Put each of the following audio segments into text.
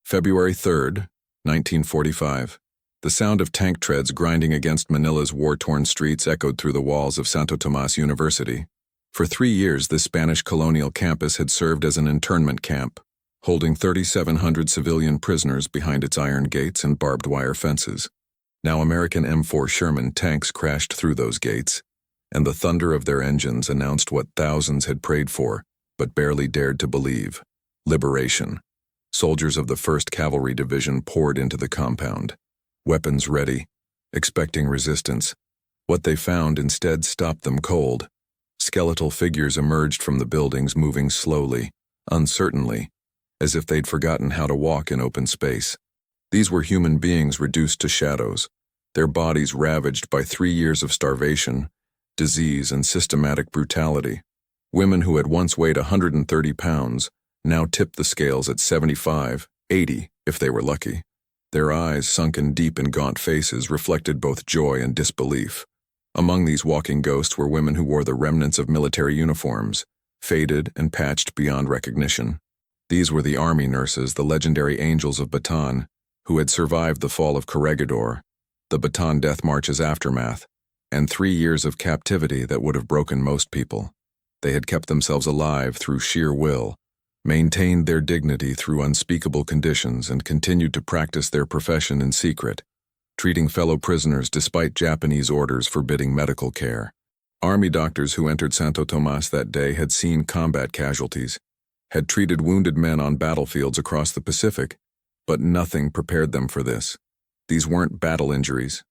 February 3rd, 1945. The sound of tank treads grinding against Manila's war-torn streets echoed through the walls of Santo Tomas University. For 3 years, this Spanish colonial campus had served as an internment camp, holding 3,700 civilian prisoners behind its iron gates and barbed wire fences. Now American M4 Sherman tanks crashed through those gates, and the thunder of their engines announced what thousands had prayed for, but barely dared to believe: liberation. Soldiers of the 1st Cavalry Division poured into the compound, weapons ready, expecting resistance. What they found instead stopped them cold. Skeletal figures emerged from the buildings, moving slowly, uncertainly, as if they'd forgotten how to walk in open space. These were human beings reduced to shadows, their bodies ravaged by 3 years of starvation, disease, and systematic brutality. Women who had once weighed 130 pounds now tipped the scales at 75, 80, if they were lucky. Their eyes, sunken deep in gaunt faces, reflected both joy and disbelief. Among these walking ghosts were women who wore the remnants of military uniforms, faded and patched beyond recognition. These were the army nurses, the legendary angels of Bataan, who had survived the fall of Corregidor, the Bataan Death March's aftermath, and 3 years of captivity that would have broken most people. They had kept themselves alive through sheer will, maintained their dignity through unspeakable conditions, and continued to practice their profession in secret, treating fellow prisoners despite Japanese orders forbidding medical care. Army doctors who entered Santo Tomas that day had seen combat casualties, had treated wounded men on battlefields across the Pacific, but nothing prepared them for this. These weren't battle injuries.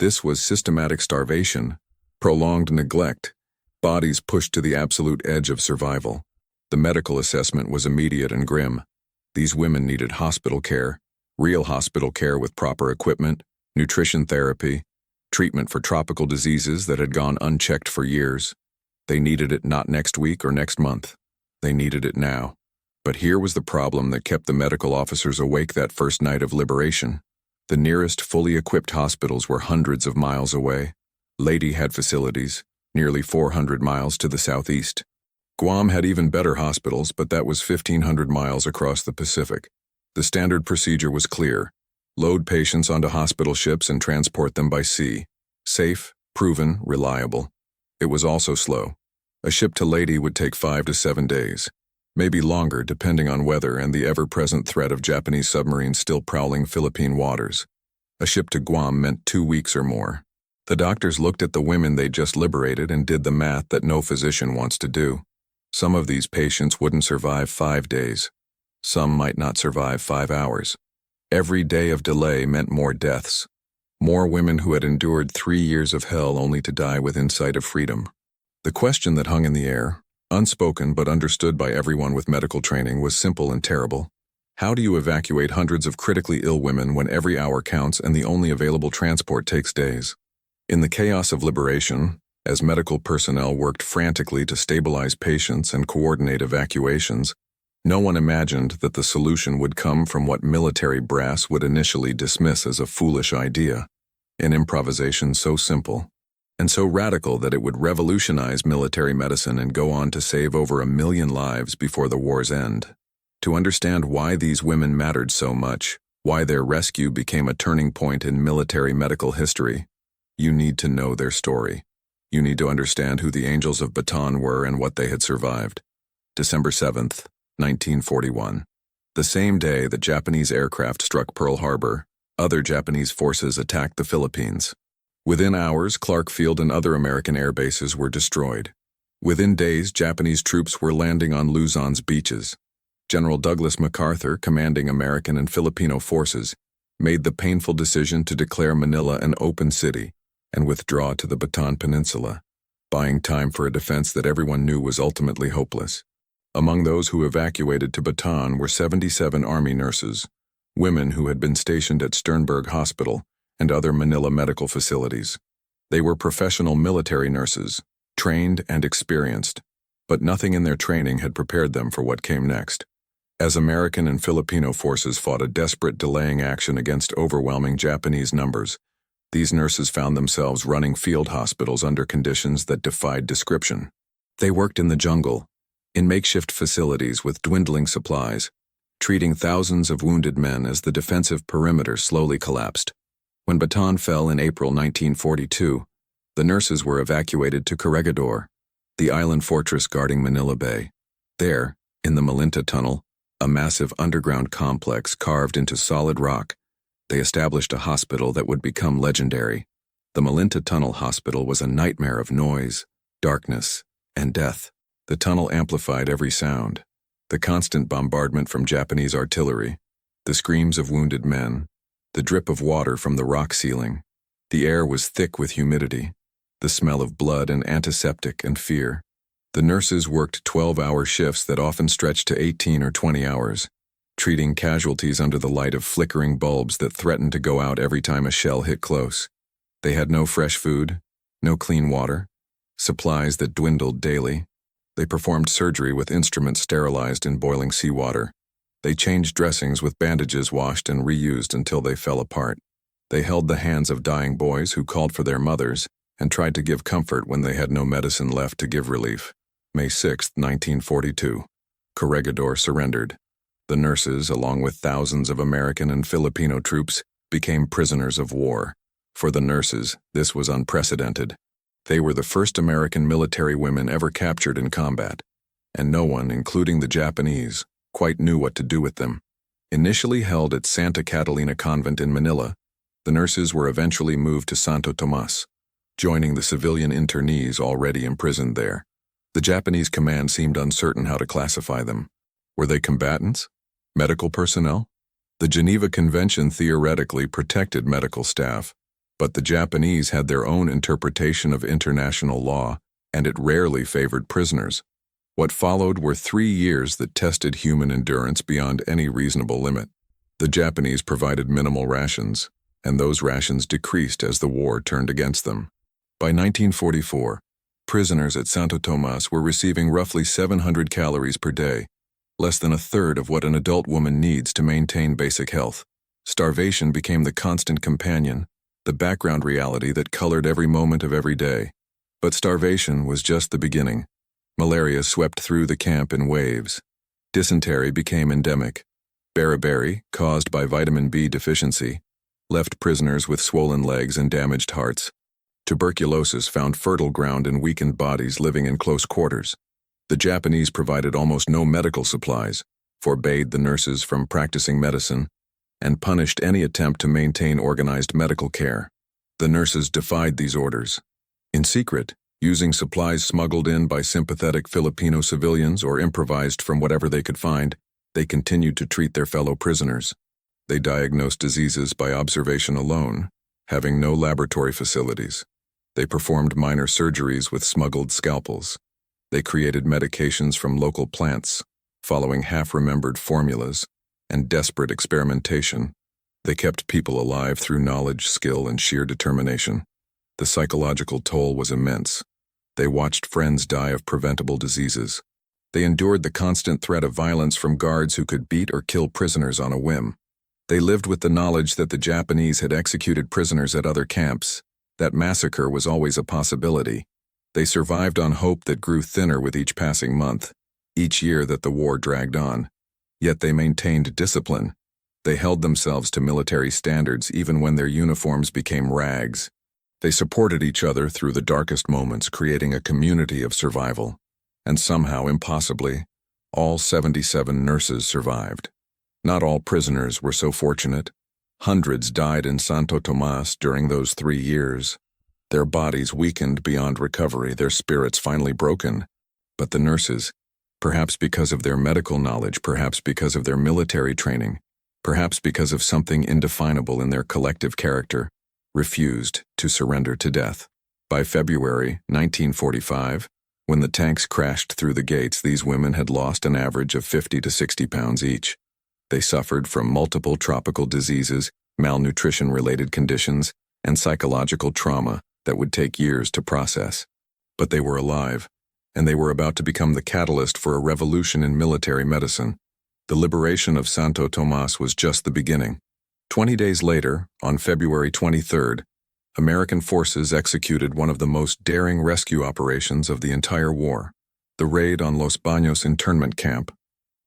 This was systematic starvation, prolonged neglect, bodies pushed to the absolute edge of survival. The medical assessment was immediate and grim. These women needed hospital care, real hospital care with proper equipment, nutrition therapy, treatment for tropical diseases that had gone unchecked for years. They needed it not next week or next month. They needed it now. But here was the problem that kept the medical officers awake that first night of liberation. The nearest fully equipped hospitals were hundreds of miles away. Leyte had facilities, nearly 400 miles to the southeast. Guam had even better hospitals, but that was 1,500 miles across the Pacific. The standard procedure was clear: load patients onto hospital ships and transport them by sea. Safe, proven, reliable. It was also slow. A ship to Leyte would take 5 to 7 days, maybe longer depending on weather and the ever-present threat of Japanese submarines still prowling Philippine waters. A ship to Guam meant 2 weeks or more. The doctors looked at the women they'd just liberated and did the math that no physician wants to do. Some of these patients wouldn't survive 5 days. Some might not survive 5 hours. Every day of delay meant more deaths. More women who had endured 3 years of hell only to die within sight of freedom. The question that hung in the air, unspoken but understood by everyone with medical training, was simple and terrible. How do you evacuate hundreds of critically ill women when every hour counts and the only available transport takes days? In the chaos of liberation, as medical personnel worked frantically to stabilize patients and coordinate evacuations, no one imagined that the solution would come from what military brass would initially dismiss as a foolish idea: an improvisation so simple and so radical that it would revolutionize military medicine and go on to save over 1 million lives before the war's end. To understand why these women mattered so much, why their rescue became a turning point in military medical history, you need to know their story. You need to understand who the Angels of Bataan were and what they had survived. December 7th, 1941. The same day that Japanese aircraft struck Pearl Harbor, other Japanese forces attacked the Philippines. Within hours, Clark Field and other American air bases were destroyed. Within days, Japanese troops were landing on Luzon's beaches. General Douglas MacArthur, commanding American and Filipino forces, made the painful decision to declare Manila an open city and withdraw to the Bataan Peninsula, buying time for a defense that everyone knew was ultimately hopeless. Among those who evacuated to Bataan were 77 Army nurses, women who had been stationed at Sternberg Hospital and other Manila medical facilities. They were professional military nurses, trained and experienced, but nothing in their training had prepared them for what came next. As American and Filipino forces fought a desperate delaying action against overwhelming Japanese numbers, these nurses found themselves running field hospitals under conditions that defied description. They worked in the jungle, in makeshift facilities with dwindling supplies, treating thousands of wounded men as the defensive perimeter slowly collapsed. When Bataan fell in April 1942, the nurses were evacuated to Corregidor, the island fortress guarding Manila Bay. There, in the Malinta Tunnel, a massive underground complex carved into solid rock, they established a hospital that would become legendary. The Malinta Tunnel Hospital was a nightmare of noise, darkness, and death. The tunnel amplified every sound. The constant bombardment from Japanese artillery, the screams of wounded men, the drip of water from the rock ceiling. The air was thick with humidity, the smell of blood and antiseptic and fear. The nurses worked 12-hour shifts that often stretched to 18 or 20 hours, treating casualties under the light of flickering bulbs that threatened to go out every time a shell hit close. They had no fresh food, no clean water, supplies that dwindled daily. They performed surgery with instruments sterilized in boiling seawater. They changed dressings with bandages washed and reused until they fell apart. They held the hands of dying boys who called for their mothers and tried to give comfort when they had no medicine left to give relief. May 6, 1942. Corregidor surrendered. The nurses, along with thousands of American and Filipino troops, became prisoners of war. For the nurses, this was unprecedented. They were the first American military women ever captured in combat, and no one, including the Japanese, quite knew what to do with them. Initially held at Santa Catalina Convent in Manila, the nurses were eventually moved to Santo Tomas, joining the civilian internees already imprisoned there. The Japanese command seemed uncertain how to classify them. Were they combatants? Medical personnel? The Geneva Convention theoretically protected medical staff, but the Japanese had their own interpretation of international law, and it rarely favored prisoners. What followed were 3 years that tested human endurance beyond any reasonable limit. The Japanese provided minimal rations, and those rations decreased as the war turned against them. By 1944, prisoners at Santo Tomas were receiving roughly 700 calories per day, less than a third of what an adult woman needs to maintain basic health. Starvation became the constant companion, the background reality that colored every moment of every day. But starvation was just the beginning. Malaria swept through the camp in waves. Dysentery became endemic. Beriberi, caused by vitamin B deficiency, left prisoners with swollen legs and damaged hearts. Tuberculosis found fertile ground in weakened bodies living in close quarters. The Japanese provided almost no medical supplies, forbade the nurses from practicing medicine, and punished any attempt to maintain organized medical care. The nurses defied these orders. In secret, using supplies smuggled in by sympathetic Filipino civilians or improvised from whatever they could find, they continued to treat their fellow prisoners. They diagnosed diseases by observation alone, having no laboratory facilities. They performed minor surgeries with smuggled scalpels. They created medications from local plants, following half-remembered formulas and desperate experimentation. They kept people alive through knowledge, skill, and sheer determination. The psychological toll was immense. They watched friends die of preventable diseases. They endured the constant threat of violence from guards who could beat or kill prisoners on a whim. They lived with the knowledge that the Japanese had executed prisoners at other camps, that massacre was always a possibility. They survived on hope that grew thinner with each passing month, each year that the war dragged on. Yet they maintained discipline. They held themselves to military standards even when their uniforms became rags. They supported each other through the darkest moments, creating a community of survival. And somehow, impossibly, all 77 nurses survived. Not all prisoners were so fortunate. Hundreds died in Santo Tomas during those 3 years. Their bodies weakened beyond recovery, their spirits finally broken. But the nurses, perhaps because of their medical knowledge, perhaps because of their military training, perhaps because of something indefinable in their collective character, refused to surrender to death. By February 1945, when the tanks crashed through the gates, these women had lost an average of 50 to 60 pounds each. They suffered from multiple tropical diseases, malnutrition-related conditions, and psychological trauma that would take years to process. But they were alive, and they were about to become the catalyst for a revolution in military medicine. The liberation of Santo Tomas was just the beginning. 20 days later, on February 23rd, American forces executed one of the most daring rescue operations of the entire war, the raid on Los Baños internment camp.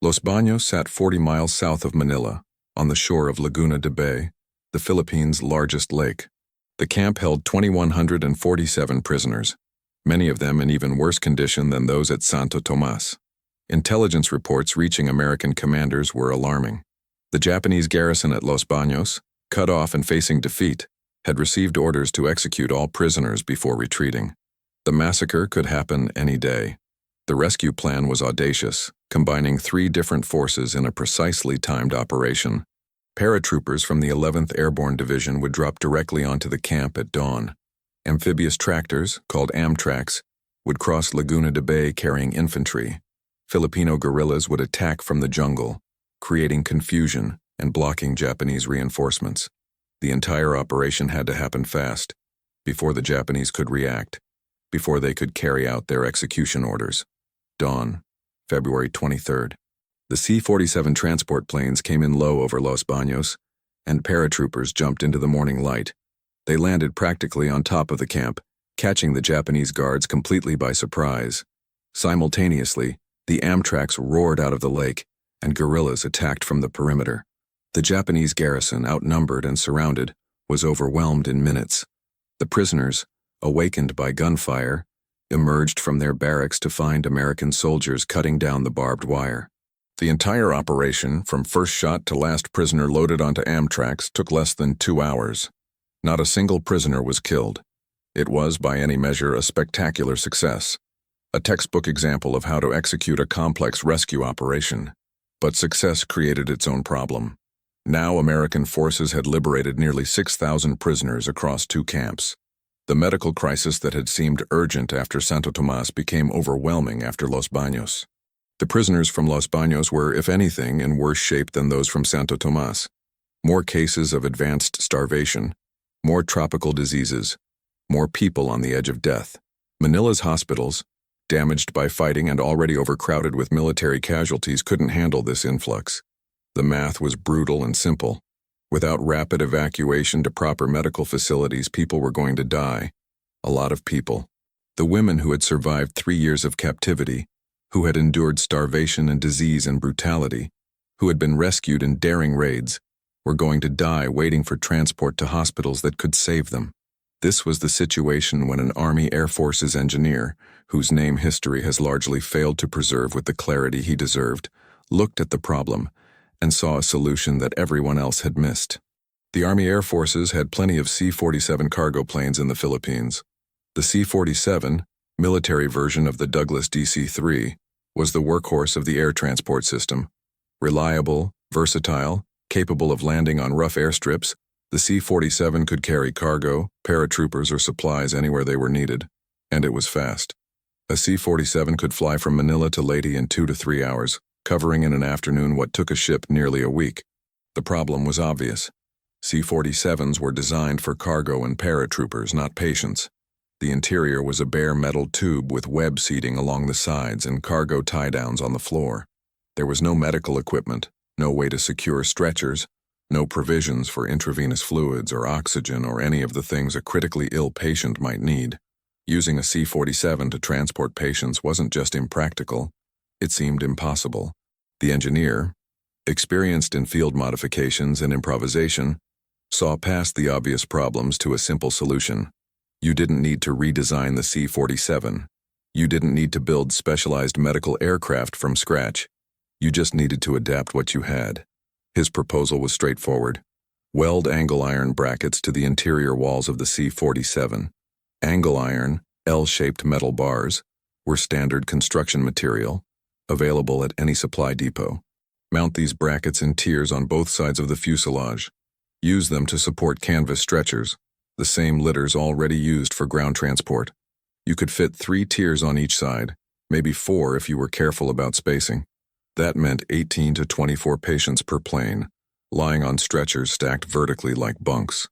Los Baños sat 40 miles south of Manila, on the shore of Laguna de Bay, the Philippines' largest lake. The camp held 2,147 prisoners, many of them in even worse condition than those at Santo Tomas. Intelligence reports reaching American commanders were alarming. The Japanese garrison at Los Baños, cut off and facing defeat, had received orders to execute all prisoners before retreating. The massacre could happen any day. The rescue plan was audacious, combining 3 different forces in a precisely timed operation. Paratroopers from the 11th Airborne Division would drop directly onto the camp at dawn. Amphibious tractors, called Amtraks, would cross Laguna de Bay carrying infantry. Filipino guerrillas would attack from the jungle, creating confusion and blocking Japanese reinforcements. The entire operation had to happen fast, before the Japanese could react, before they could carry out their execution orders. Dawn, February 23rd. The C-47 transport planes came in low over Los Baños, and paratroopers jumped into the morning light. They landed practically on top of the camp, catching the Japanese guards completely by surprise. Simultaneously, the Amtraks roared out of the lake, and guerrillas attacked from the perimeter. The Japanese garrison, outnumbered and surrounded, was overwhelmed in minutes. The prisoners, awakened by gunfire, emerged from their barracks to find American soldiers cutting down the barbed wire. The entire operation, from first shot to last prisoner loaded onto Amtraks, took less than 2 hours. Not a single prisoner was killed. It was, by any measure, a spectacular success. A textbook example of how to execute a complex rescue operation. But success created its own problem. Now American forces had liberated nearly 6,000 prisoners across 2 camps. The medical crisis that had seemed urgent after Santo Tomas became overwhelming after Los Baños. The prisoners from Los Baños were, if anything, in worse shape than those from Santo Tomas. More cases of advanced starvation, more tropical diseases, more people on the edge of death. Manila's hospitals, damaged by fighting and already overcrowded with military casualties, couldn't handle this influx. The math was brutal and simple. Without rapid evacuation to proper medical facilities, people were going to die. A lot of people. The women who had survived 3 years of captivity, who had endured starvation and disease and brutality, who had been rescued in daring raids, were going to die waiting for transport to hospitals that could save them. This was the situation when an Army Air Forces engineer, whose name history has largely failed to preserve with the clarity he deserved, looked at the problem and saw a solution that everyone else had missed. The Army Air Forces had plenty of C-47 cargo planes in the Philippines. The C-47, military version of the Douglas DC-3, was the workhorse of the air transport system. Reliable, versatile, capable of landing on rough airstrips, the C-47 could carry cargo, paratroopers, or supplies anywhere they were needed, and it was fast. A C-47 could fly from Manila to Leyte in 2 to 3 hours, covering in an afternoon what took a ship nearly a week. The problem was obvious. C-47s were designed for cargo and paratroopers, not patients. The interior was a bare metal tube with web seating along the sides and cargo tie-downs on the floor. There was no medical equipment, no way to secure stretchers, no provisions for intravenous fluids or oxygen or any of the things a critically ill patient might need. Using a C-47 to transport patients wasn't just impractical, it seemed impossible. The engineer, experienced in field modifications and improvisation, saw past the obvious problems to a simple solution. You didn't need to redesign the C-47. You didn't need to build specialized medical aircraft from scratch. You just needed to adapt what you had. His proposal was straightforward. Weld angle iron brackets to the interior walls of the C-47. Angle iron, L-shaped metal bars, were standard construction material, available at any supply depot. Mount these brackets in tiers on both sides of the fuselage. Use them to support canvas stretchers, the same litters already used for ground transport. You could fit 3 tiers on each side, maybe 4 if you were careful about spacing. That meant 18 to 24 patients per plane, lying on stretchers stacked vertically like bunks.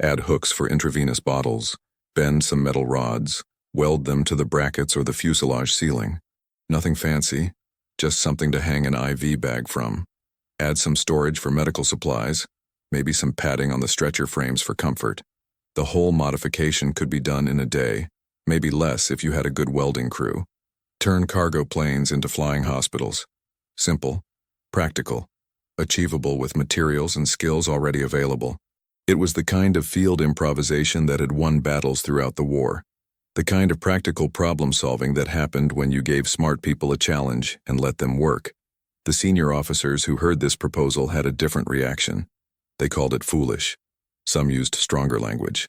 Add hooks for intravenous bottles, bend some metal rods, weld them to the brackets or the fuselage ceiling. Nothing fancy, just something to hang an IV bag from. Add some storage for medical supplies, maybe some padding on the stretcher frames for comfort. The whole modification could be done in a day, maybe less if you had a good welding crew. Turn cargo planes into flying hospitals. Simple, practical, achievable with materials and skills already available. It was the kind of field improvisation that had won battles throughout the war. The kind of practical problem-solving that happened when you gave smart people a challenge and let them work. The senior officers who heard this proposal had a different reaction. They called it foolish. Some used stronger language.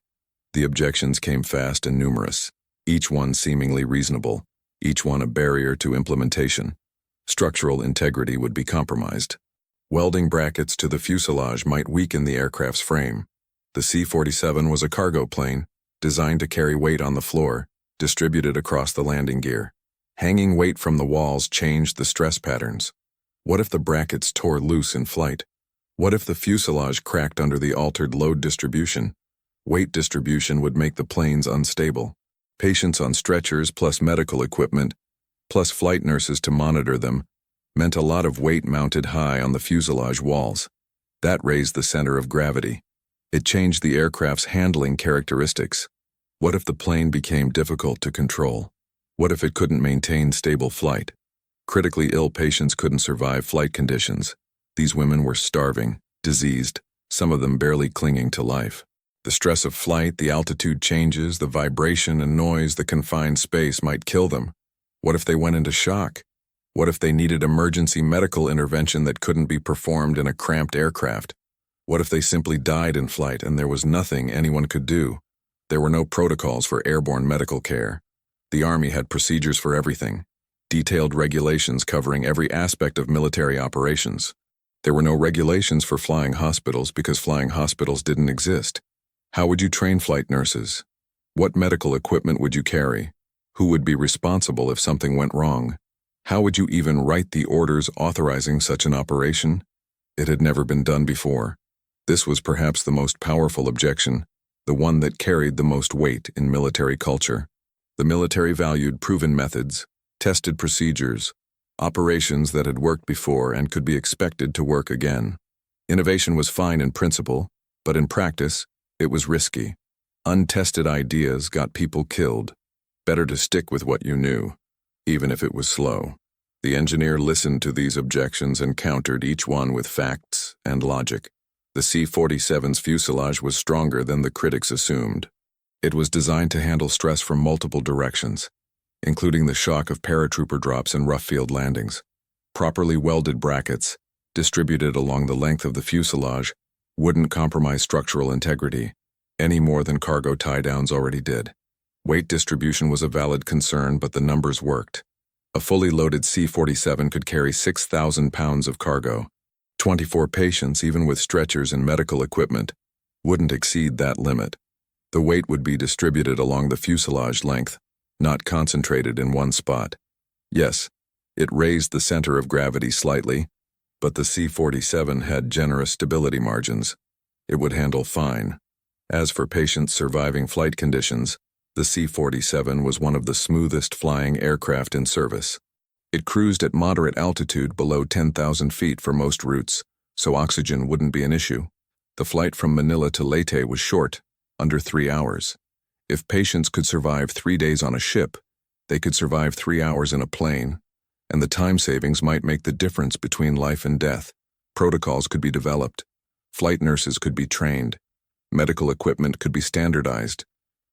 The objections came fast and numerous, each one seemingly reasonable, each one a barrier to implementation. Structural integrity would be compromised. Welding brackets to the fuselage might weaken the aircraft's frame. The C-47 was a cargo plane, designed to carry weight on the floor, distributed across the landing gear. Hanging weight from the walls changed the stress patterns. What if the brackets tore loose in flight? What if the fuselage cracked under the altered load distribution? Weight distribution would make the planes unstable. Patients on stretchers plus medical equipment, plus flight nurses to monitor them, meant a lot of weight mounted high on the fuselage walls. That raised the center of gravity. It changed the aircraft's handling characteristics. What if the plane became difficult to control? What if it couldn't maintain stable flight? Critically ill patients couldn't survive flight conditions. These women were starving, diseased, some of them barely clinging to life. The stress of flight, the altitude changes, the vibration and noise, the confined space might kill them. What if they went into shock? What if they needed emergency medical intervention that couldn't be performed in a cramped aircraft? What if they simply died in flight and there was nothing anyone could do? There were no protocols for airborne medical care. The Army had procedures for everything, detailed regulations covering every aspect of military operations. There were no regulations for flying hospitals because flying hospitals didn't exist. How would you train flight nurses? What medical equipment would you carry? Who would be responsible if something went wrong? How would you even write the orders authorizing such an operation? It had never been done before. This was perhaps the most powerful objection, the one that carried the most weight in military culture. The military valued proven methods, tested procedures, operations that had worked before and could be expected to work again. Innovation was fine in principle, but in practice, it was risky. Untested ideas got people killed. Better to stick with what you knew, even if it was slow. The engineer listened to these objections and countered each one with facts and logic. The C-47's fuselage was stronger than the critics assumed. It was designed to handle stress from multiple directions, including the shock of paratrooper drops and rough field landings. Properly welded brackets, distributed along the length of the fuselage, wouldn't compromise structural integrity, any more than cargo tie-downs already did. Weight distribution was a valid concern, but the numbers worked. A fully loaded C-47 could carry 6,000 pounds of cargo. 24 patients, even with stretchers and medical equipment, wouldn't exceed that limit. The weight would be distributed along the fuselage length, not concentrated in one spot. Yes, it raised the center of gravity slightly, but the C-47 had generous stability margins. It would handle fine. As for patients surviving flight conditions, the C-47 was one of the smoothest flying aircraft in service. It cruised at moderate altitude below 10,000 feet for most routes, so oxygen wouldn't be an issue. The flight from Manila to Leyte was short, under 3 hours. If patients could survive 3 days on a ship, they could survive 3 hours in a plane, and the time savings might make the difference between life and death. Protocols could be developed. Flight nurses could be trained. Medical equipment could be standardized.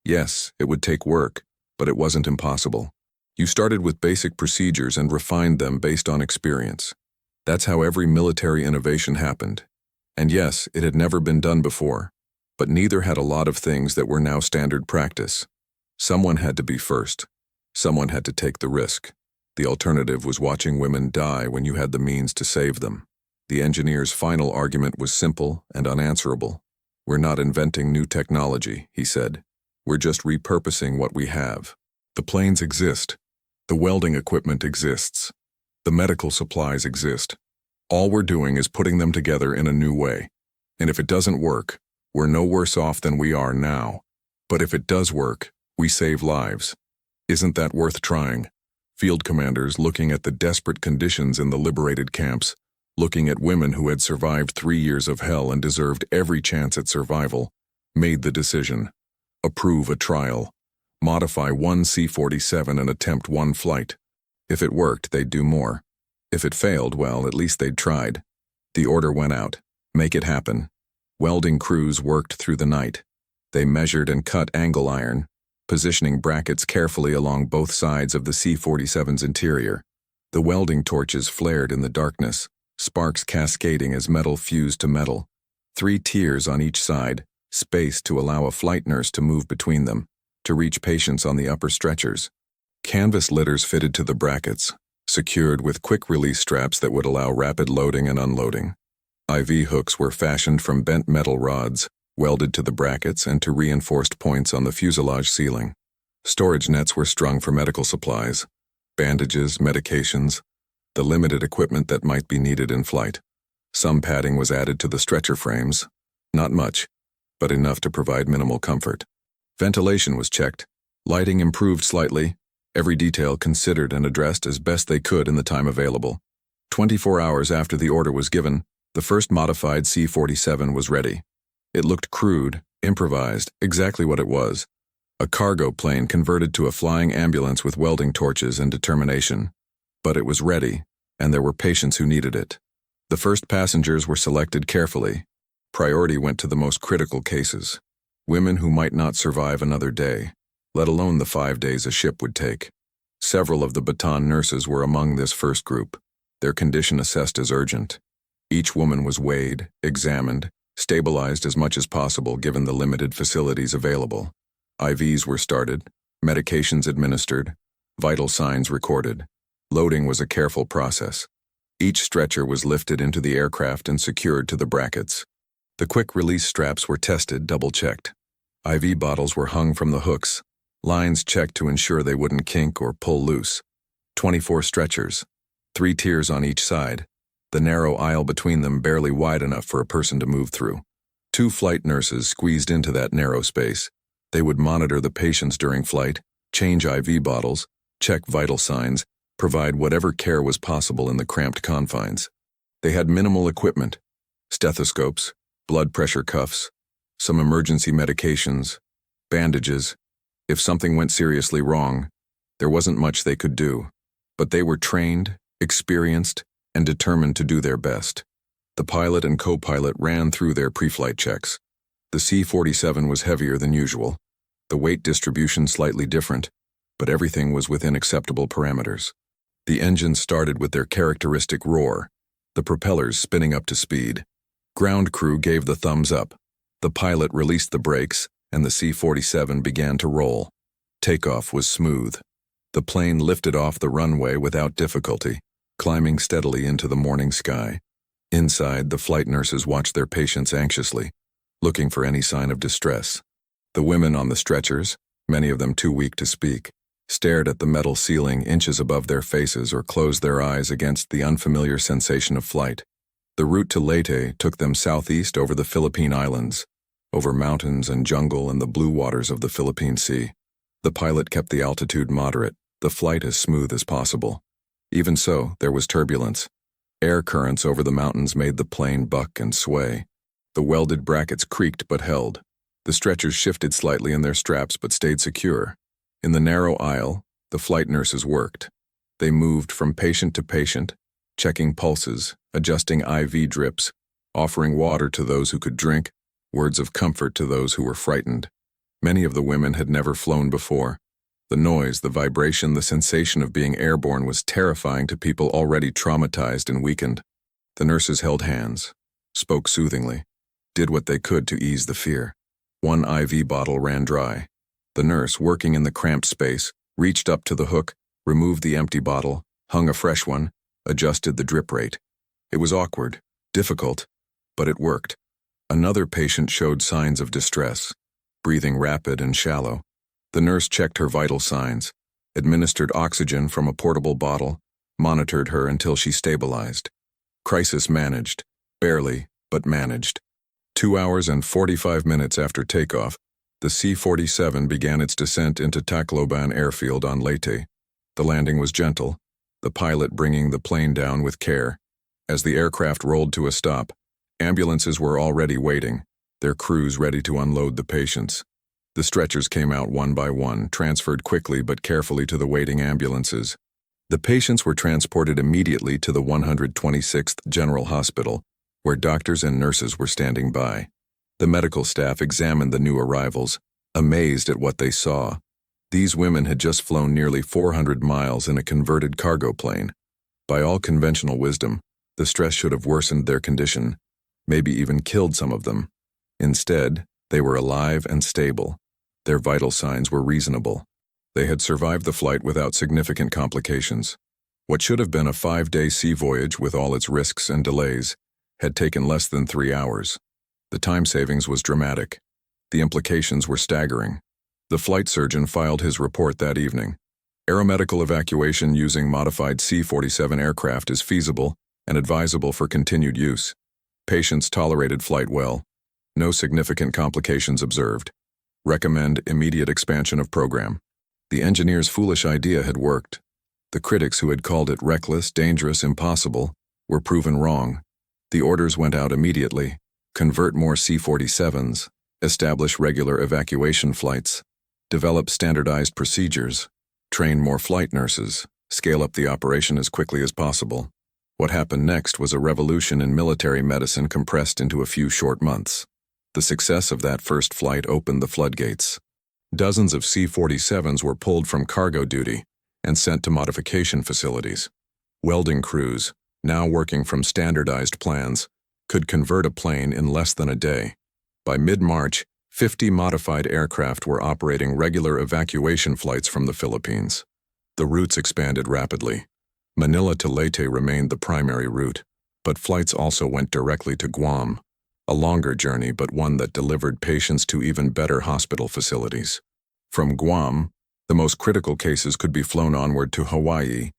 Yes, it would take work, but it wasn't impossible. You started with basic procedures and refined them based on experience. That's how every military innovation happened. And yes, it had never been done before, but neither had a lot of things that were now standard practice. Someone had to be first. Someone had to take the risk. The alternative was watching women die when you had the means to save them. The engineer's final argument was simple and unanswerable. "We're not inventing new technology," he said. "We're just repurposing what we have. The planes exist. The welding equipment exists. The medical supplies exist. All we're doing is putting them together in a new way. And if it doesn't work, we're no worse off than we are now. But if it does work, we save lives. Isn't that worth trying?" Field commanders, looking at the desperate conditions in the liberated camps, looking at women who had survived 3 years of hell and deserved every chance at survival, made the decision. Approve a trial. Modify one C-47 and attempt one flight. If it worked, they'd do more. If it failed, well, at least they'd tried. The order went out. Make it happen. Welding crews worked through the night. They measured and cut angle iron, positioning brackets carefully along both sides of the C-47's interior. The welding torches flared in the darkness, sparks cascading as metal fused to metal. 3 tiers on each side, space to allow a flight nurse to move between them, to reach patients on the upper stretchers. Canvas litters fitted to the brackets, secured with quick-release straps that would allow rapid loading and unloading. IV hooks were fashioned from bent metal rods, welded to the brackets and to reinforced points on the fuselage ceiling. Storage nets were strung for medical supplies, bandages, medications, the limited equipment that might be needed in flight. Some padding was added to the stretcher frames, not much, but enough to provide minimal comfort. Ventilation was checked, lighting improved slightly, every detail considered and addressed as best they could in the time available. 24 hours after the order was given, the first modified C-47 was ready. It looked crude, improvised, exactly what it was. A cargo plane converted to a flying ambulance with welding torches and determination. But it was ready, and there were patients who needed it. The first passengers were selected carefully. Priority went to the most critical cases. Women who might not survive another day, let alone the 5 days a ship would take. Several of the baton nurses were among this first group, their condition assessed as urgent. Each woman was weighed, examined, stabilized as much as possible given the limited facilities available. IVs were started, medications administered, vital signs recorded. Loading was a careful process. Each stretcher was lifted into the aircraft and secured to the brackets. The quick-release straps were tested, double-checked. IV bottles were hung from the hooks, lines checked to ensure they wouldn't kink or pull loose. 24 stretchers, 3 tiers on each side, the narrow aisle between them barely wide enough for a person to move through. 2 flight nurses squeezed into that narrow space. They would monitor the patients during flight, change IV bottles, check vital signs, provide whatever care was possible in the cramped confines. They had minimal equipment, stethoscopes, blood pressure cuffs, some emergency medications, bandages. If something went seriously wrong, there wasn't much they could do. But they were trained, experienced, and determined to do their best. The pilot and co-pilot ran through their pre-flight checks. The C-47 was heavier than usual, the weight distribution slightly different, but everything was within acceptable parameters. The engines started with their characteristic roar, the propellers spinning up to speed. Ground crew gave the thumbs up. The pilot released the brakes, and the C-47 began to roll. Takeoff was smooth. The plane lifted off the runway without difficulty, climbing steadily into the morning sky. Inside, the flight nurses watched their patients anxiously, looking for any sign of distress. The women on the stretchers, many of them too weak to speak, stared at the metal ceiling inches above their faces or closed their eyes against the unfamiliar sensation of flight. The route to Leyte took them southeast over the Philippine Islands, over mountains and jungle and the blue waters of the Philippine Sea. The pilot kept the altitude moderate, the flight as smooth as possible. Even so, there was turbulence. Air currents over the mountains made the plane buck and sway. The welded brackets creaked but held. The stretchers shifted slightly in their straps but stayed secure. In the narrow aisle, the flight nurses worked. They moved from patient to patient, checking pulses, adjusting IV drips, offering water to those who could drink, words of comfort to those who were frightened. Many of the women had never flown before. The noise, the vibration, the sensation of being airborne was terrifying to people already traumatized and weakened. The nurses held hands, spoke soothingly, did what they could to ease the fear. One IV bottle ran dry. The nurse, working in the cramped space, reached up to the hook, removed the empty bottle, hung a fresh one, adjusted the drip rate. It was awkward, difficult, but it worked. Another patient showed signs of distress, breathing rapid and shallow. The nurse checked her vital signs, administered oxygen from a portable bottle, monitored her until she stabilized. Crisis managed, barely, but managed. 2 hours and 45 minutes after takeoff, the C-47 began its descent into Tacloban airfield on Leyte. The landing was gentle, the pilot bringing the plane down with care. As the aircraft rolled to a stop, ambulances were already waiting, their crews ready to unload the patients. The stretchers came out one by one, transferred quickly but carefully to the waiting ambulances. The patients were transported immediately to the 126th General Hospital, where doctors and nurses were standing by. The medical staff examined the new arrivals, amazed at what they saw. These women had just flown nearly 400 miles in a converted cargo plane. By all conventional wisdom, the stress should have worsened their condition, maybe even killed some of them. Instead, they were alive and stable. Their vital signs were reasonable. They had survived the flight without significant complications. What should have been a 5-day sea voyage with all its risks and delays had taken less than 3 hours. The time savings was dramatic. The implications were staggering. The flight surgeon filed his report that evening. Aeromedical evacuation using modified C-47 aircraft is feasible and advisable for continued use. Patients tolerated flight well. No significant complications observed. Recommend immediate expansion of program. The engineer's foolish idea had worked. The critics who had called it reckless, dangerous, impossible were proven wrong. The orders went out immediately. Convert more C-47s, establish regular evacuation flights, develop standardized procedures, train more flight nurses, scale up the operation as quickly as possible. What happened next was a revolution in military medicine compressed into a few short months. The success of that first flight opened the floodgates. Dozens of C-47s were pulled from cargo duty and sent to modification facilities. Welding crews, now working from standardized plans, could convert a plane in less than a day. By mid-March, 50 modified aircraft were operating regular evacuation flights from the Philippines. The routes expanded rapidly. Manila to Leyte remained the primary route, but flights also went directly to Guam, a longer journey but one that delivered patients to even better hospital facilities. From Guam, the most critical cases could be flown onward to Hawaii,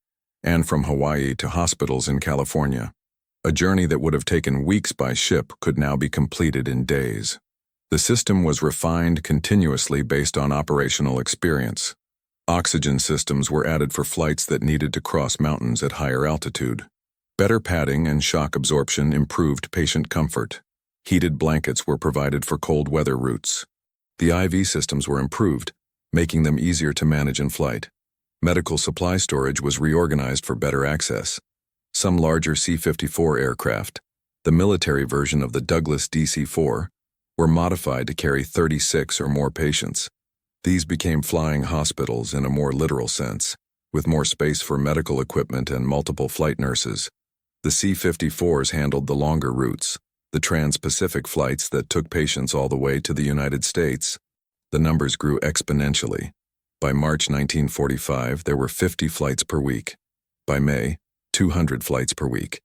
and from Hawaii to hospitals in California. A journey that would have taken weeks by ship could now be completed in days. The system was refined continuously based on operational experience. Oxygen systems were added for flights that needed to cross mountains at higher altitude. Better padding and shock absorption improved patient comfort. Heated blankets were provided for cold weather routes. The IV systems were improved, making them easier to manage in flight. Medical supply storage was reorganized for better access. Some larger C-54 aircraft, the military version of the Douglas DC-4, were modified to carry 36 or more patients. These became flying hospitals in a more literal sense, with more space for medical equipment and multiple flight nurses. The C-54s handled the longer routes, the trans-Pacific flights that took patients all the way to the United States. The numbers grew exponentially. By March 1945, there were 50 flights per week. By May, 200 flights per week.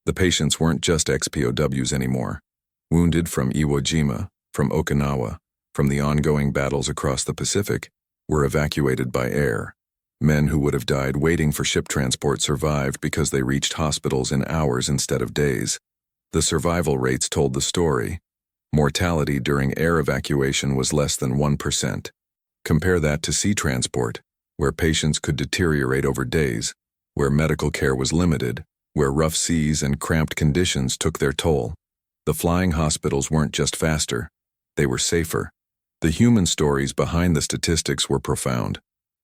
The patients weren't just ex-POWs anymore. Wounded from Iwo Jima, from Okinawa, from the ongoing battles across the Pacific, were evacuated by air. Men who would have died waiting for ship transport survived because they reached hospitals in hours instead of days. The survival rates told the story. Mortality during air evacuation was less than 1%. Compare that to sea transport, where patients could deteriorate over days, where medical care was limited, where rough seas and cramped conditions took their toll. The flying hospitals weren't just faster, they were safer. The human stories behind the statistics were profound.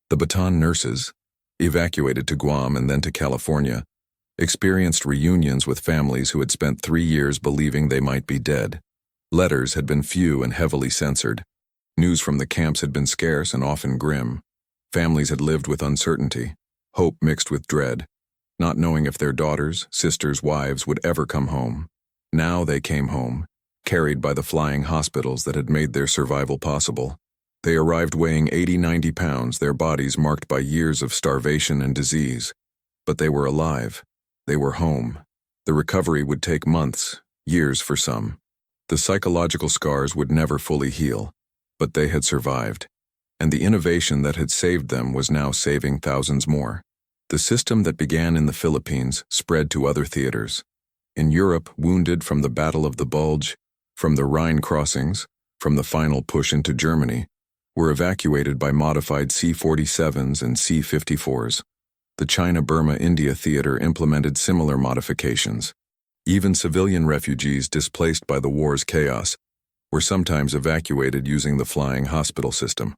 The Bataan nurses, evacuated to Guam and then to California, experienced reunions with families who had spent 3 years believing they might be dead. Letters had been few and heavily censored. News from the camps had been scarce and often grim. Families had lived with uncertainty, hope mixed with dread, not knowing if their daughters, sisters, wives would ever come home. Now they came home, carried by the flying hospitals that had made their survival possible. They arrived weighing 80-90 pounds, their bodies marked by years of starvation and disease. But they were alive. They were home. The recovery would take months, years for some. The psychological scars would never fully heal, but they had survived. And the innovation that had saved them was now saving thousands more. The system that began in the Philippines spread to other theaters. In Europe, wounded from the Battle of the Bulge, from the Rhine crossings, from the final push into Germany, were evacuated by modified C-47s and C-54s. The China-Burma-India theater implemented similar modifications. Even civilian refugees displaced by the war's chaos were sometimes evacuated using the flying hospital system.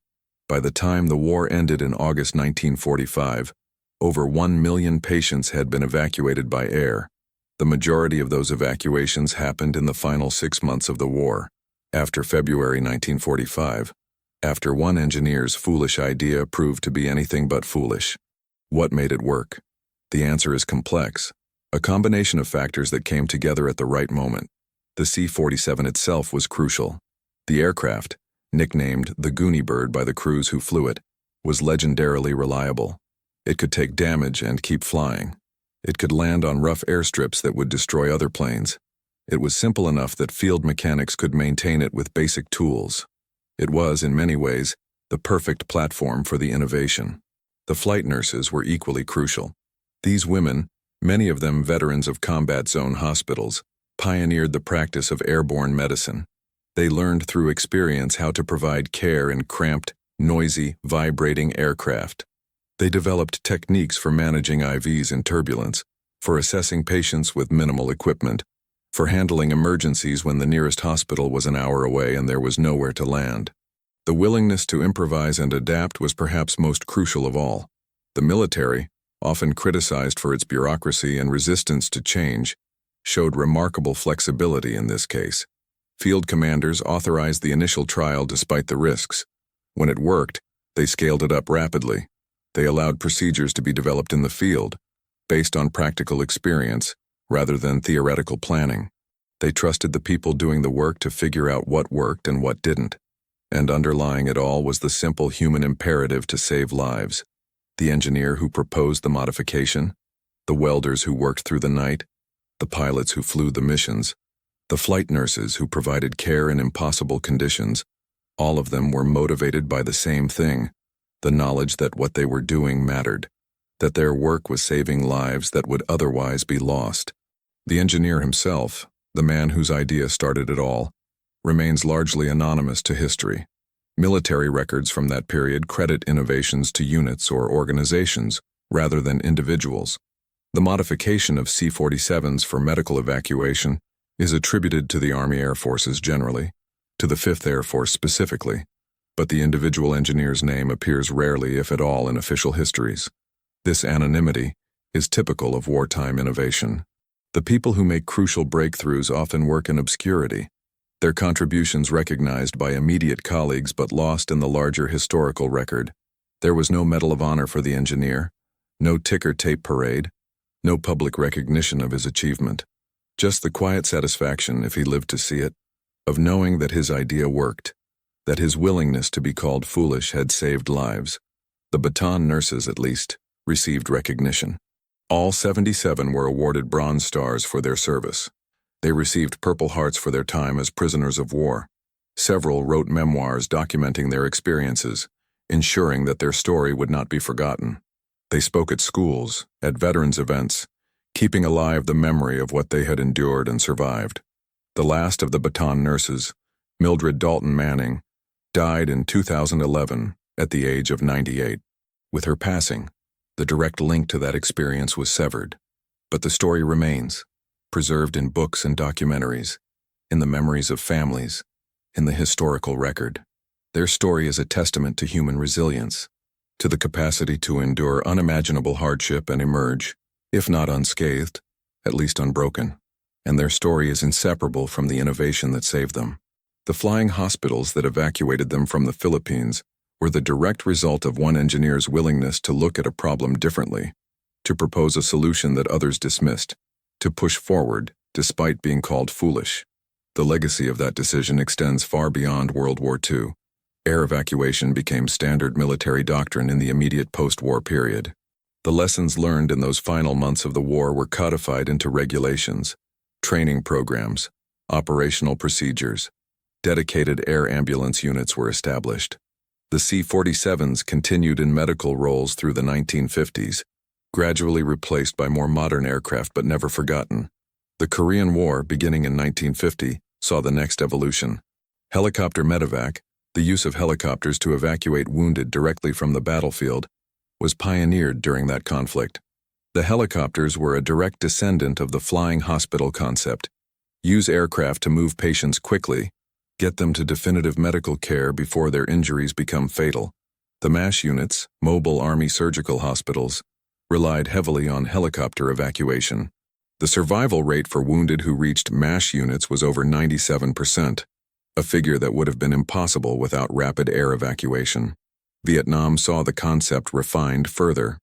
By the time the war ended in August 1945, Over 1 million patients had been evacuated by air. The majority of those evacuations happened in the final 6 months of the war, after February 1945, after one engineer's foolish idea proved to be anything but foolish. What made it work? The answer is complex, a combination of factors that came together at the right moment. The C-47 itself was crucial. The aircraft, nicknamed the Goonie Bird by the crews who flew it, was legendarily reliable. It could take damage and keep flying. It could land on rough airstrips that would destroy other planes. It was simple enough that field mechanics could maintain it with basic tools. It was, in many ways, the perfect platform for the innovation. The flight nurses were equally crucial. These women, many of them veterans of combat zone hospitals, pioneered the practice of airborne medicine. They learned through experience how to provide care in cramped, noisy, vibrating aircraft. They developed techniques for managing IVs in turbulence, for assessing patients with minimal equipment, for handling emergencies when the nearest hospital was an hour away and there was nowhere to land. The willingness to improvise and adapt was perhaps most crucial of all. The military, often criticized for its bureaucracy and resistance to change, showed remarkable flexibility in this case. Field commanders authorized the initial trial despite the risks. When it worked, they scaled it up rapidly. They allowed procedures to be developed in the field, based on practical experience, rather than theoretical planning. They trusted the people doing the work to figure out what worked and what didn't. And underlying it all was the simple human imperative to save lives. The engineer who proposed the modification, the welders who worked through the night, the pilots who flew the missions, the flight nurses who provided care in impossible conditions, all of them were motivated by the same thing, the knowledge that what they were doing mattered, that their work was saving lives that would otherwise be lost. The engineer himself, the man whose idea started it all, remains largely anonymous to history. Military records from that period credit innovations to units or organizations rather than individuals. The modification of C-47s for medical evacuation is attributed to the Army Air Forces generally, to the 5th Air Force specifically, but the individual engineer's name appears rarely, if at all, in official histories. This anonymity is typical of wartime innovation. The people who make crucial breakthroughs often work in obscurity, their contributions recognized by immediate colleagues but lost in the larger historical record. There was no Medal of Honor for the engineer, no ticker tape parade, no public recognition of his achievement. Just the quiet satisfaction, if he lived to see it, of knowing that his idea worked, that his willingness to be called foolish had saved lives. The baton nurses, at least, received recognition. All 77 were awarded Bronze Stars for their service. They received Purple Hearts for their time as prisoners of war. Several wrote memoirs documenting their experiences, ensuring that their story would not be forgotten. They spoke at schools, at veterans events, keeping alive the memory of what they had endured and survived. The last of the baton nurses, Mildred Dalton Manning, died in 2011 at the age of 98. With her passing, the direct link to that experience was severed. But the story remains, preserved in books and documentaries, in the memories of families, in the historical record. Their story is a testament to human resilience, to the capacity to endure unimaginable hardship and emerge, if not unscathed, at least unbroken. And their story is inseparable from the innovation that saved them. The flying hospitals that evacuated them from the Philippines were the direct result of one engineer's willingness to look at a problem differently, to propose a solution that others dismissed, to push forward despite being called foolish. The legacy of that decision extends far beyond World War II. Air evacuation became standard military doctrine in the immediate post-war period. The lessons learned in those final months of the war were codified into regulations, training programs, operational procedures. Dedicated air ambulance units were established. The C-47s continued in medical roles through the 1950s, gradually replaced by more modern aircraft but never forgotten. The Korean War, beginning in 1950, saw the next evolution. Helicopter medevac, the use of helicopters to evacuate wounded directly from the battlefield, was pioneered during that conflict. The helicopters were a direct descendant of the flying hospital concept. Use aircraft to move patients quickly, get them to definitive medical care before their injuries become fatal. The MASH units, mobile Army surgical hospitals, relied heavily on helicopter evacuation. The survival rate for wounded who reached MASH units was over 97%, a figure that would have been impossible without rapid air evacuation. Vietnam saw the concept refined further.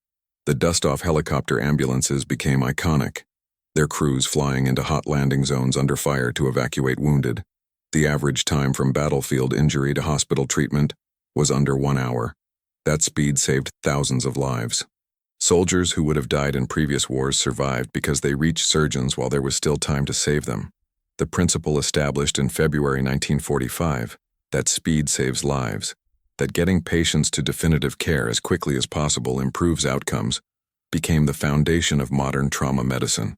The dust-off helicopter ambulances became iconic, their crews flying into hot landing zones under fire to evacuate wounded. The average time from battlefield injury to hospital treatment was under 1 hour. That speed saved thousands of lives. Soldiers who would have died in previous wars survived because they reached surgeons while there was still time to save them. The principle established in February 1945, that speed saves lives, that getting patients to definitive care as quickly as possible improves outcomes, became the foundation of modern trauma medicine.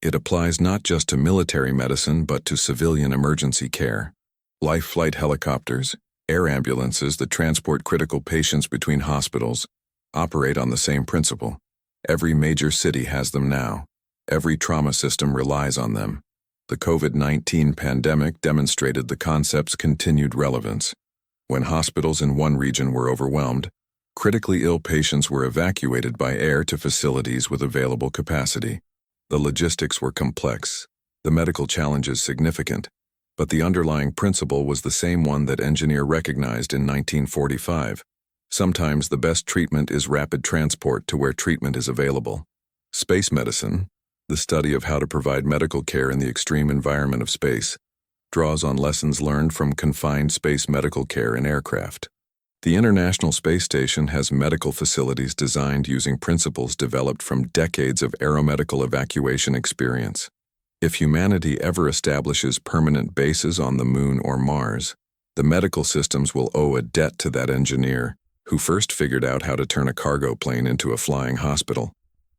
It applies not just to military medicine but to civilian emergency care. Life flight helicopters, air ambulances that transport critical patients between hospitals, operate on the same principle. Every major city has them now. Every trauma system relies on them. The COVID-19 pandemic demonstrated the concept's continued relevance. When hospitals in one region were overwhelmed, critically ill patients were evacuated by air to facilities with available capacity. The logistics were complex, the medical challenges significant, but the underlying principle was the same one that engineer recognized in 1945. Sometimes the best treatment is rapid transport to where treatment is available. Space medicine, the study of how to provide medical care in the extreme environment of space, draws on lessons learned from confined space medical care in aircraft. The International Space Station has medical facilities designed using principles developed from decades of aeromedical evacuation experience. If humanity ever establishes permanent bases on the Moon or Mars, the medical systems will owe a debt to that engineer who first figured out how to turn a cargo plane into a flying hospital.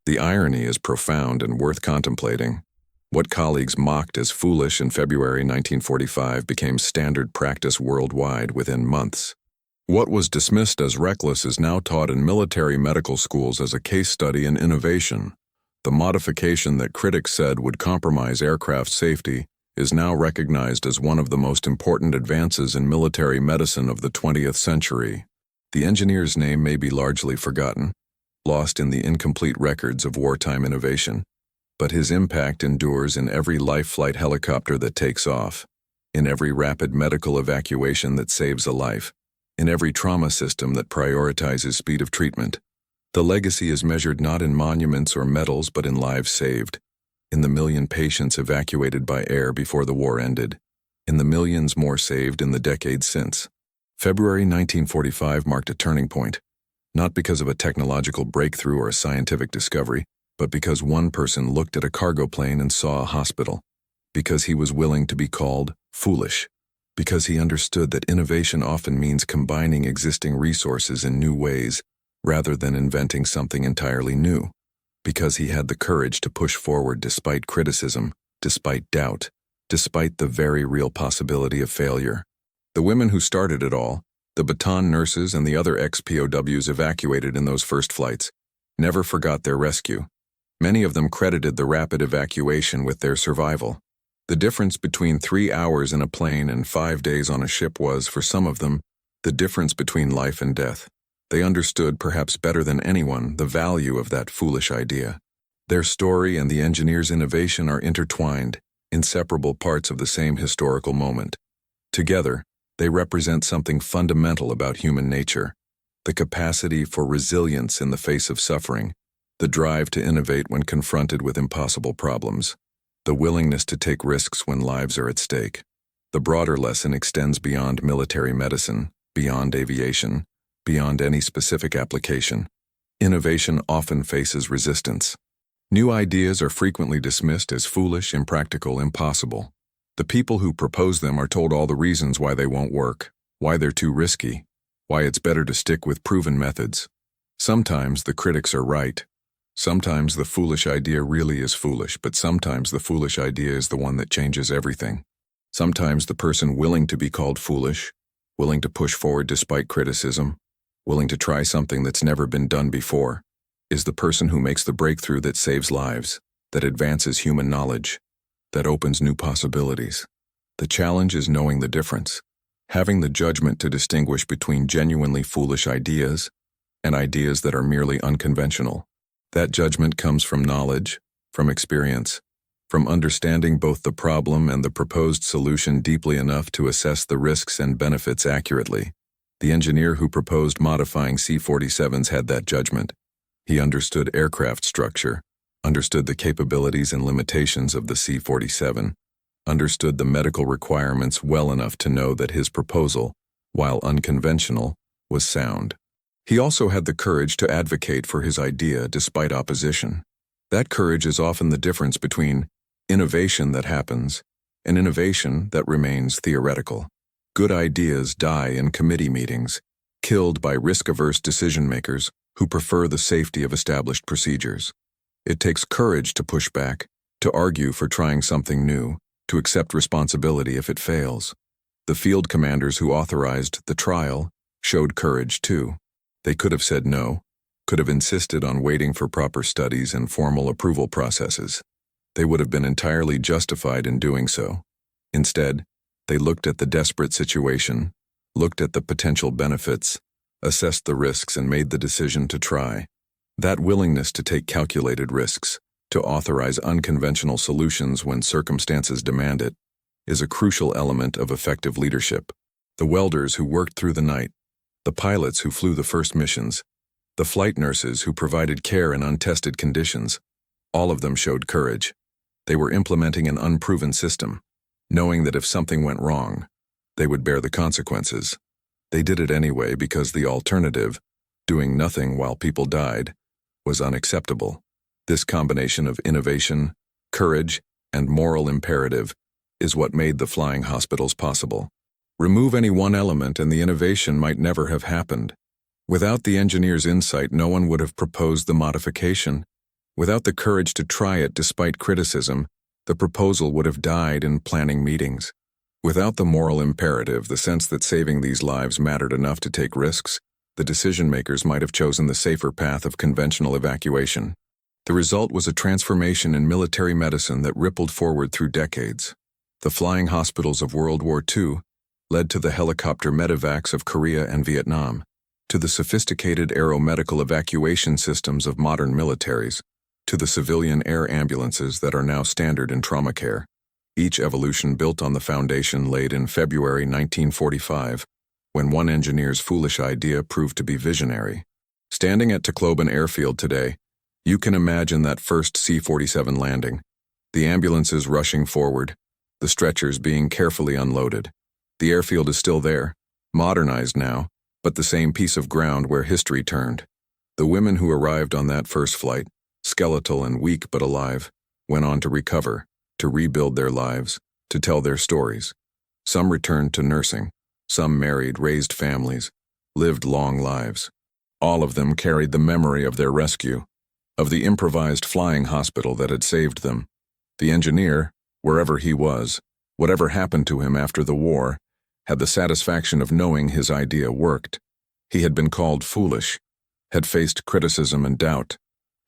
The irony is profound and worth contemplating. What colleagues mocked as foolish in February 1945 became standard practice worldwide within months. What was dismissed as reckless is now taught in military medical schools as a case study in innovation. The modification that critics said would compromise aircraft safety is now recognized as one of the most important advances in military medicine of the 20th century. The engineer's name may be largely forgotten, lost in the incomplete records of wartime innovation, but his impact endures in every life flight helicopter that takes off, in every rapid medical evacuation that saves a life, in every trauma system that prioritizes speed of treatment. The legacy is measured not in monuments or medals but in lives saved, in the million patients evacuated by air before the war ended, in the millions more saved in the decades since. February 1945 marked a turning point, not because of a technological breakthrough or a scientific discovery, but because one person looked at a cargo plane and saw a hospital, because he was willing to be called foolish, because he understood that innovation often means combining existing resources in new ways rather than inventing something entirely new, because he had the courage to push forward despite criticism, despite doubt, despite the very real possibility of failure. The women who started it all, the baton nurses and the other ex-POWs evacuated in those first flights, never forgot their rescue. Many of them credited the rapid evacuation with their survival. The difference between 3 hours in a plane and 5 days on a ship was, for some of them, the difference between life and death. They understood, perhaps better than anyone, the value of that foolish idea. Their story and the engineer's innovation are intertwined, inseparable parts of the same historical moment. Together, they represent something fundamental about human nature: the capacity for resilience in the face of suffering, the drive to innovate when confronted with impossible problems, the willingness to take risks when lives are at stake. The broader lesson extends beyond military medicine, beyond aviation, beyond any specific application. Innovation often faces resistance. New ideas are frequently dismissed as foolish, impractical, impossible. The people who propose them are told all the reasons why they won't work, why they're too risky, why it's better to stick with proven methods. Sometimes the critics are right. Sometimes the foolish idea really is foolish, but sometimes the foolish idea is the one that changes everything. Sometimes the person willing to be called foolish, willing to push forward despite criticism, willing to try something that's never been done before, is the person who makes the breakthrough that saves lives, that advances human knowledge, that opens new possibilities. The challenge is knowing the difference, having the judgment to distinguish between genuinely foolish ideas and ideas that are merely unconventional. That judgment comes from knowledge, from experience, from understanding both the problem and the proposed solution deeply enough to assess the risks and benefits accurately. The engineer who proposed modifying C-47s had that judgment. He understood aircraft structure, understood the capabilities and limitations of the C-47, understood the medical requirements well enough to know that his proposal, while unconventional, was sound. He also had the courage to advocate for his idea despite opposition. That courage is often the difference between innovation that happens and innovation that remains theoretical. Good ideas die in committee meetings, killed by risk-averse decision-makers who prefer the safety of established procedures. It takes courage to push back, to argue for trying something new, to accept responsibility if it fails. The field commanders who authorized the trial showed courage too. They could have said no, could have insisted on waiting for proper studies and formal approval processes. They would have been entirely justified in doing so. Instead, they looked at the desperate situation, looked at the potential benefits, assessed the risks and made the decision to try. That willingness to take calculated risks, to authorize unconventional solutions when circumstances demand it, is a crucial element of effective leadership. The welders who worked through the night, the pilots who flew the first missions, the flight nurses who provided care in untested conditions, all of them showed courage. They were implementing an unproven system, knowing that if something went wrong, they would bear the consequences. They did it anyway because the alternative, doing nothing while people died, was unacceptable. This combination of innovation, courage, and moral imperative is what made the flying hospitals possible. Remove any one element and the innovation might never have happened. Without the engineer's insight, no one would have proposed the modification. Without the courage to try it despite criticism, the proposal would have died in planning meetings. Without the moral imperative, the sense that saving these lives mattered enough to take risks, the decision-makers might have chosen the safer path of conventional evacuation. The result was a transformation in military medicine that rippled forward through decades. The flying hospitals of World War II led to the helicopter medevacs of Korea and Vietnam, to the sophisticated aeromedical evacuation systems of modern militaries, to the civilian air ambulances that are now standard in trauma care. Each evolution built on the foundation laid in February 1945, when one engineer's foolish idea proved to be visionary. Standing at Tacloban Airfield today, you can imagine that first C-47 landing, the ambulances rushing forward, the stretchers being carefully unloaded. The airfield is still there, modernized now, but the same piece of ground where history turned. The women who arrived on that first flight, skeletal and weak but alive, went on to recover, to rebuild their lives, to tell their stories. Some returned to nursing, some married, raised families, lived long lives. All of them carried the memory of their rescue, of the improvised flying hospital that had saved them. The engineer, wherever he was, whatever happened to him after the war, had the satisfaction of knowing his idea worked. He had been called foolish, had faced criticism and doubt,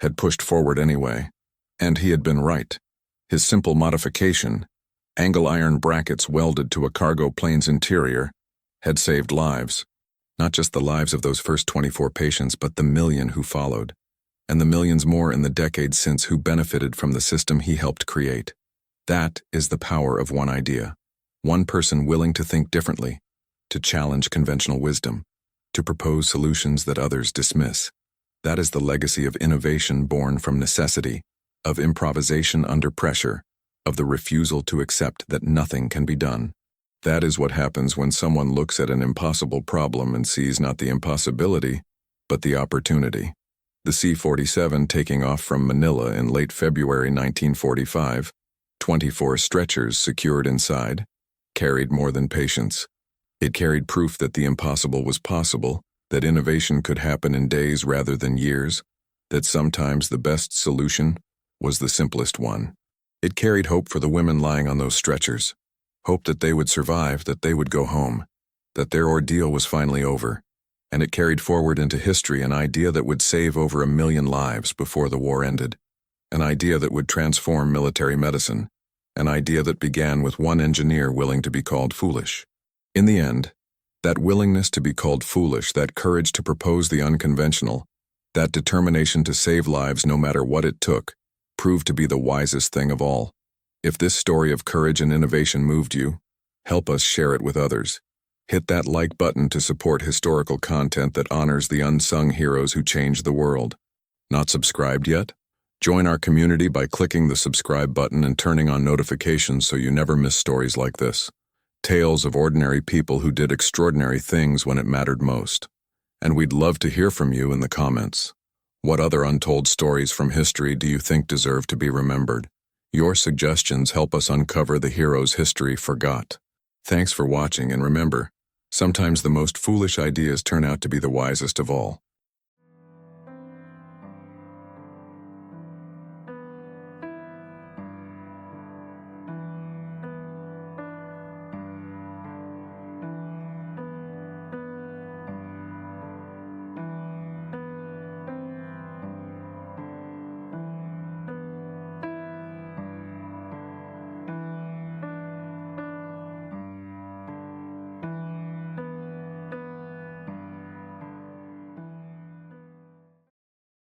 had pushed forward anyway, and he had been right. His simple modification, angle iron brackets welded to a cargo plane's interior, had saved lives. Not just the lives of those first 24 patients, but the million who followed, and the millions more in the decades since who benefited from the system he helped create. That is the power of one idea. One person willing to think differently, to challenge conventional wisdom, to propose solutions that others dismiss. That is the legacy of innovation born from necessity, of improvisation under pressure, of the refusal to accept that nothing can be done. That is what happens when someone looks at an impossible problem and sees not the impossibility, but the opportunity. The C-47 taking off from Manila in late February 1945, 24 stretchers secured inside, carried more than patience. It carried proof that the impossible was possible, that innovation could happen in days rather than years, that sometimes the best solution was the simplest one. It carried hope for the women lying on those stretchers, hope that they would survive, that they would go home, that their ordeal was finally over, and it carried forward into history an idea that would save over 1 million lives before the war ended, an idea that would transform military medicine, an idea that began with one engineer willing to be called foolish. In the end, that willingness to be called foolish, that courage to propose the unconventional, That determination to save lives no matter what it took proved to be the wisest thing of all. If this story of courage and innovation moved you, help us share it with others. Hit that like button to support historical content that honors the unsung heroes who changed the world. Not subscribed yet? Join our community by clicking the subscribe button and turning on notifications so you never miss stories like this. Tales of ordinary people who did extraordinary things when it mattered most. And we'd love to hear from you in the comments. What other untold stories from history do you think deserve to be remembered? Your suggestions help us uncover the heroes history forgot. Thanks for watching, and remember, sometimes the most foolish ideas turn out to be the wisest of all.